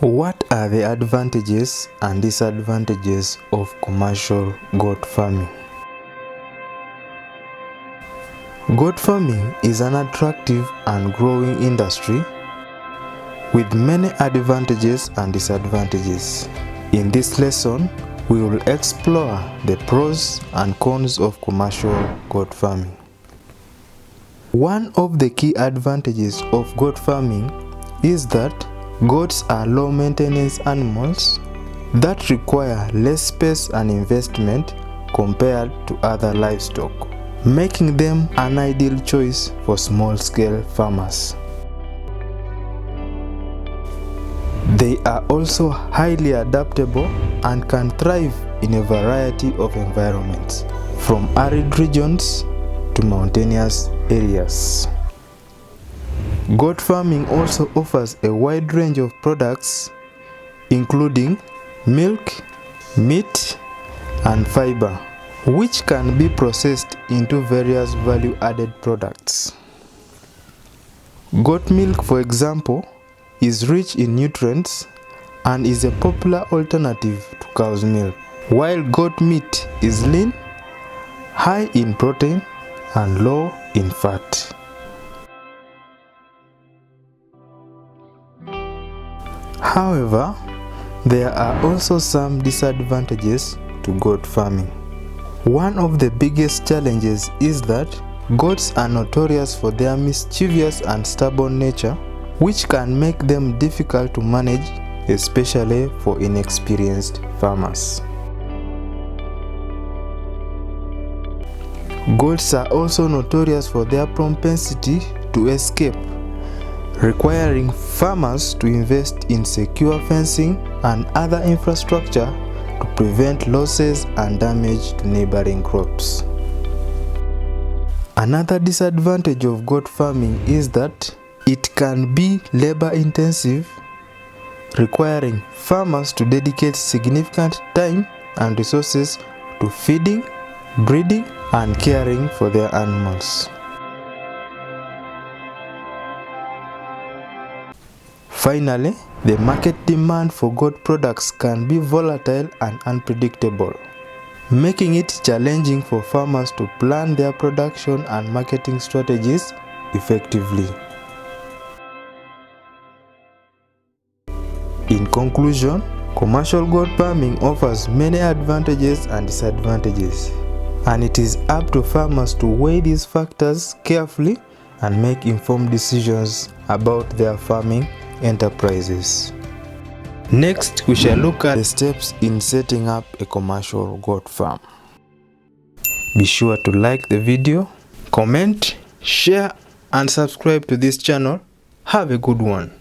What are the advantages and disadvantages of commercial goat farming? Goat farming is an attractive and growing industry with many advantages and disadvantages. In this lesson, we will explore the pros and cons of commercial goat farming. One of the key advantages of goat farming is that goats are low-maintenance animals that require less space and investment compared to other livestock, making them an ideal choice for small-scale farmers. They are also highly adaptable and can thrive in a variety of environments, from arid regions to mountainous areas. Goat farming also offers a wide range of products including milk, meat, and fiber, which can be processed into various value-added products. Goat milk, for example, is rich in nutrients and is a popular alternative to cow's milk, while goat meat is lean, high in protein, and low in fat. However, there are also some disadvantages to goat farming. One of the biggest challenges is that goats are notorious for their mischievous and stubborn nature, which can make them difficult to manage, especially for inexperienced farmers. Goats are also notorious for their propensity to escape, requiring farmers to invest in secure fencing and other infrastructure to prevent losses and damage to neighboring crops. Another disadvantage of goat farming is that it can be labor-intensive, requiring farmers to dedicate significant time and resources to feeding, breeding, and caring for their animals. Finally, the market demand for goat products can be volatile and unpredictable, making it challenging for farmers to plan their production and marketing strategies effectively. In conclusion, commercial goat farming offers many advantages and disadvantages, and it is up to farmers to weigh these factors carefully and make informed decisions about their farming enterprises. Next, we shall look at the steps in setting up a commercial goat farm. Be sure to like the video, comment, share, and subscribe to this channel. Have a good one.